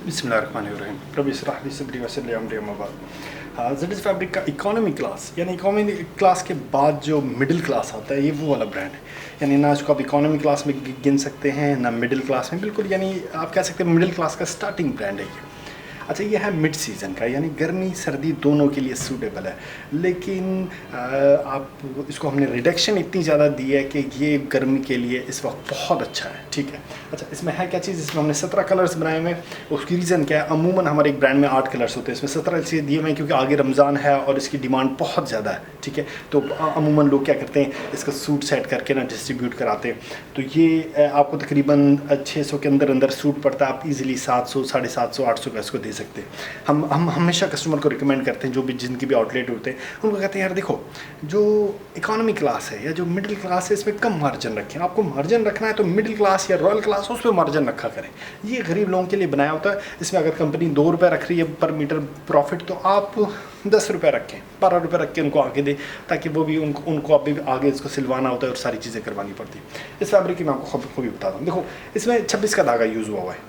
बिस्मिल्लाहिर्रहमानिर्रहीम रब्बि इश्रह ली सदरी वयस्सिर ली अमरी अम्मा बाद। ज़ेड फैब्रिक का इकोनॉमी क्लास यानी इकोनॉमी क्लास के बाद जो मिडिल क्लास आता है ये वो वाला ब्रांड है। यानी ना इसको आप इकोनॉमी क्लास में गिन सकते हैं ना मिडिल क्लास में, बिल्कुल यानी आप कह सकते हैं मिडिल क्लास का स्टार्टिंग ब्रांड है ये। अच्छा, ये है मिड सीज़न का, यानी गर्मी सर्दी दोनों के लिए सूटेबल है। लेकिन आप इसको हमने रिडक्शन इतनी ज़्यादा दी है कि ये गर्मी के लिए इस वक्त बहुत अच्छा है। ठीक है। अच्छा, इसमें है क्या चीज़, इसमें हमने 17 कलर्स बनाए हुए हैं। उसकी रीज़न क्या है, अमूमन हमारे एक ब्रांड में 8 कलर्स होते हैं, इसमें 17 इसलिए दिए हुए हैं क्योंकि आगे रमज़ान है और इसकी डिमांड बहुत ज़्यादा है। ठीक है, तो अमूमन लोग क्या करते हैं, इसका सूट सेट करके ना डिस्ट्रीब्यूट कराते हैं। तो ये आपको तकरीबन 600 के अंदर अंदर सूट पड़ता है। आप इजीली 700, 750, 800 का इसको दे सकते हैं। हम हमेशा कस्टमर को रिकमेंड करते हैं, जो भी जिनके भी आउटलेट होते हैं उनको कहते हैं यार देखो, जो इकोनॉमी क्लास है या जो मिडिल क्लास है इसमें कम मार्जिन रखें। आपको मार्जिन रखना है तो मिडिल क्लास या रॉयल क्लास उसमें मार्जिन रखा करें। ये गरीब लोगों के लिए बनाया होता है। इसमें अगर कंपनी 2 रुपये रख रही है पर मीटर प्रॉफिट, तो आप 10 रुपये रखें, 12 रुपये रख के उनको आगे दें, ताकि वो भी उनको अभी भी आगे इसको सिलवाना होता है और सारी चीज़ें करवानी पड़ती है। इस फैब्रिक की मैं आपको खूबी बताता हूँ। देखो, इसमें 26 का धागा यूज़ हुआ है।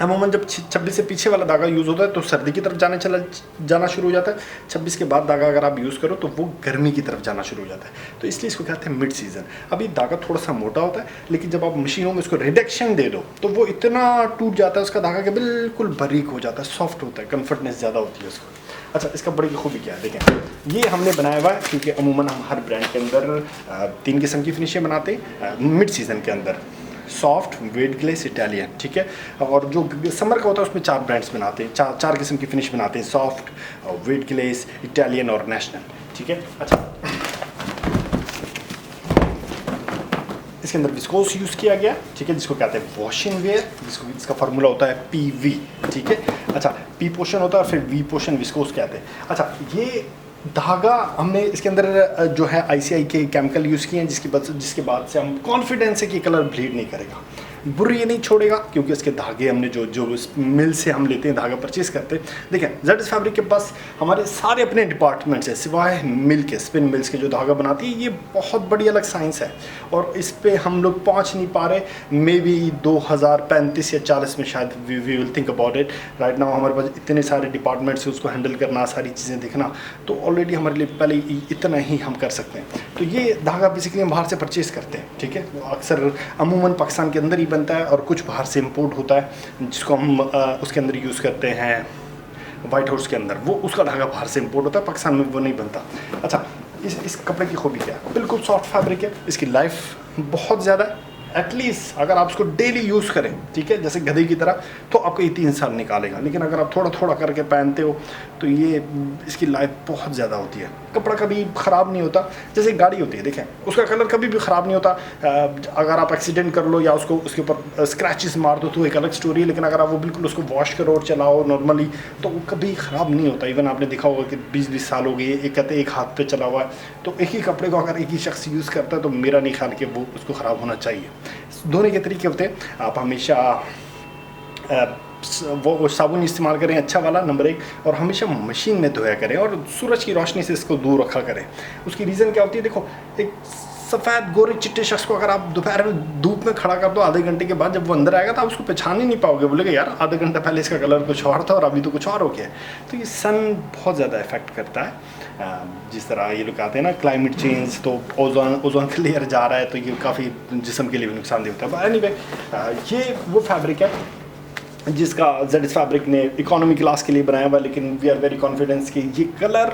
अमूमन जब 26 से पीछे वाला धागा यूज़ होता है तो सर्दी की तरफ जाना शुरू हो जाता है। 26 के बाद धागा अगर आप यूज़ करो तो वो गर्मी की तरफ जाना शुरू हो जाता है। तो इसलिए इसको कहते हैं मिड सीज़न। अभी धागा थोड़ा सा मोटा होता है, लेकिन जब आप मशीनों में इसको रिडक्शन दे दो तो वो इतना टूट जाता है उसका धागा कि बिल्कुल बारीक हो जाता है, सॉफ्ट होता है, कम्फर्टनेस ज़्यादा होती है उसको। अच्छा, इसका बड़ी खूबी क्या है, देखें, ये हमने बनाया हुआ है क्योंकि अमूमन हम हर ब्रांड के अंदर 3 किस्म की फिनिशिंग बनाते हैं। मिड सीज़न के अंदर सॉफ्ट, वेट ग्लेस, इटालियन। ठीक है, और जो समर का होता है उसमें 4 ब्रांड्स बनाते हैं, चार किस्म की फिनिश बनाते हैं, सॉफ्ट, वेट ग्लेस, इटालियन और नेशनल। ठीक है। अच्छा, इसके अंदर विस्कोस यूज़ किया गया, ठीक है, जिसको कहते हैं वॉशिंग वेयर, इसका फार्मूला होता है PV। ठीक है। अच्छा, P पोर्शन होता है, फिर V पोर्शन विस्कोस कहते हैं। अच्छा, ये धागा हमने इसके अंदर जो है ICI के केमिकल यूज़ किए हैं, जिसके बाद से हम कॉन्फिडेंस है कि कलर ब्लीड नहीं करेगा, बुरी ये नहीं छोड़ेगा, क्योंकि इसके धागे हमने जो मिल से हम लेते हैं, धागा परचेज करते हैं। देखें, जेड फैब्रिक के पास हमारे सारे अपने डिपार्टमेंट्स हैं, सिवाय मिल के, स्पिन मिल्स के जो धागा बनाती है। ये बहुत बड़ी अलग साइंस है और इस पे हम लोग पहुंच नहीं पा रहे। मे बी 2035 या 40 में शायद we will think about it. Right now हमारे पास इतने सारे डिपार्टमेंट्स हैं, उसको हैंडल करना, सारी चीज़ें देखना, तो ऑलरेडी हमारे लिए पहले इतना ही हम कर सकते हैं। तो ये धागा बेसिकली हम बाहर से परचेज़ करते हैं। ठीक है, अक्सर अमूमन पाकिस्तान के अंदर ही बनता है और कुछ बाहर से इंपोर्ट होता है, जिसको हम उसके अंदर यूज़ करते हैं वाइट हाउस के अंदर। वो उसका धागा बाहर से इंपोर्ट होता है, पाकिस्तान में वो नहीं बनता। अच्छा, इस कपड़े की खूबी क्या है, बिल्कुल सॉफ्ट फैब्रिक है, इसकी लाइफ बहुत ज़्यादा है। एटलीस्ट अगर आप उसको डेली यूज़ करें, ठीक है, जैसे गधे की तरह, तो आपको ये 3 साल निकालेगा। लेकिन अगर आप थोड़ा थोड़ा करके पहनते हो तो ये इसकी लाइफ बहुत ज़्यादा होती है। कपड़ा कभी ख़राब नहीं होता, जैसे गाड़ी होती है, देखें, उसका कलर कभी भी ख़राब नहीं होता। अगर आप एक्सीडेंट कर लो या उसके ऊपर स्क्रैचेस मार दो तो एक अलग स्टोरी है, लेकिन अगर आप वो बिल्कुल उसको वॉश करो और चलाओ नॉर्मली तो वो कभी ख़राब नहीं होता। इवन आपने देखा होगा कि 20-20 साल हो गए, एक कहते एक हाथ पे चला हुआ है, तो एक ही कपड़े को अगर एक ही शख्स यूज़ करता है तो मेरा नहीं ख्याल कि वो उसको ख़राब होना चाहिए। धोने के तरीके होते हैं, आप हमेशा वो साबुन इस्तेमाल करें अच्छा वाला, नंबर 1, और हमेशा मशीन में धोया करें और सूरज की रोशनी से इसको दूर रखा करें। उसकी रीज़न क्या होती है, देखो, एक सफ़ेद गोरे चिट्टे शख्स को अगर आप दोपहर में धूप में खड़ा कर दो, आधे घंटे के बाद जब वो अंदर आएगा तो आप उसको पहचान ही नहीं पाओगे, बोलेगा यार आधे घंटा पहले इसका कलर कुछ और था और अभी तो कुछ और हो गया। तो ये सन बहुत ज़्यादा इफेक्ट करता है। जिस तरह ये लोग कहते हैं ना क्लाइमेट चेंज, तो ओजोन का लेयर जा रहा है, तो ये काफ़ी जिस्म के लिए भी नुकसानदेह होता है। एनीवे, ये वो फैब्रिक है जिसका जेड फैब्रिक ने इकोनॉमी क्लास के लिए बनाया हुआ, लेकिन वी आर वेरी कॉन्फिडेंस कि ये कलर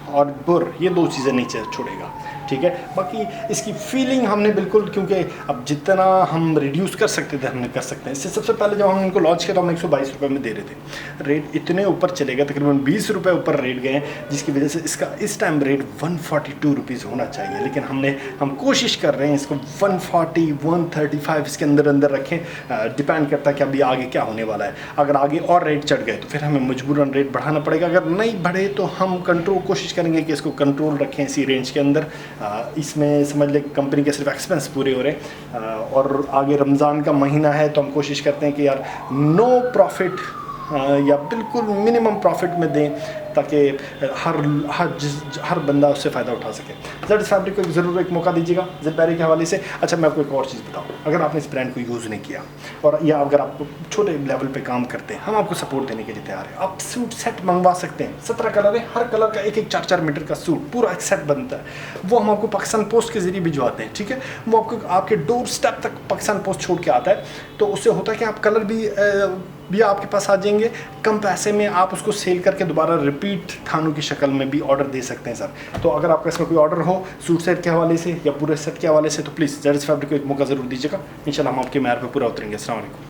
और बुर, ये 2 चीज़ें नहीं छोड़ेगा। ठीक है, बाकी इसकी फीलिंग हमने बिल्कुल, क्योंकि अब जितना हम रिड्यूस कर सकते थे हमने कर सकते हैं। इससे सबसे पहले जब हम इनको लॉन्च किया तो हम 122 रुपये में दे रहे थे, रेट इतने ऊपर चले गए, तकरीबन 20 रुपये ऊपर रेट गए, जिसकी वजह से इसका इस टाइम रेट 142 रुपीज़ होना चाहिए। लेकिन हम कोशिश कर रहे हैं इसको 140, 135 इसके अंदर अंदर रखें। डिपेंड करता है कि अभी आगे क्या होने वाला है। अगर आगे और रेट चढ़ गए तो फिर हमें मजबूरन रेट बढ़ाना पड़ेगा। अगर नहीं बढ़े तो हम कोशिश करेंगे कि इसको कंट्रोल रखें इसी रेंज के अंदर। इसमें समझ लें कंपनी के सिर्फ एक्सपेंस पूरे हो रहे हैं और आगे रमज़ान का महीना है, तो हम कोशिश करते हैं कि यार नो प्रॉफिट या बिल्कुल मिनिमम प्रॉफिट में दें, ताकि हर बंदा उससे फ़ायदा उठा सके। जेड फैब्रिक को ज़रूर एक मौका दीजिएगा ज़िपैरी के हवाले से। अच्छा, मैं आपको एक और चीज़ बताऊँ, अगर आपने इस ब्रांड को यूज़ नहीं किया और या अगर आप छोटे लेवल पे काम करते हैं, हम आपको सपोर्ट देने के लिए तैयार हैं। आप सूट सेट मंगवा सकते हैं, 17 कलर है, हर कलर का एक 4-4 मीटर का सूट पूरा एक सेट बनता है, वो हम आपको पाकिस्तान पोस्ट के ज़रिए भिजवाते हैं। ठीक है, वो आपको आपके डोर स्टेप तक पाकिस्तान पोस्ट छोड़ के आता है। तो उससे होता है कि आप कलर भी आपके पास आ जाएंगे, कम पैसे में आप उसको सेल करके दोबारा रिपीट थानों की शक्ल में भी ऑर्डर दे सकते हैं सर। तो अगर आपका इसमें कोई ऑर्डर हो सूट सेट के हवाले से या पूरे सेट के हवाले से, तो प्लीज़ जेड फैब्रिक को एक मौका ज़रूर दीजिएगा। इंशाल्लाह हम आपके मैार पर पूरा उतरेंगे। अस्सलाम वालेकुम।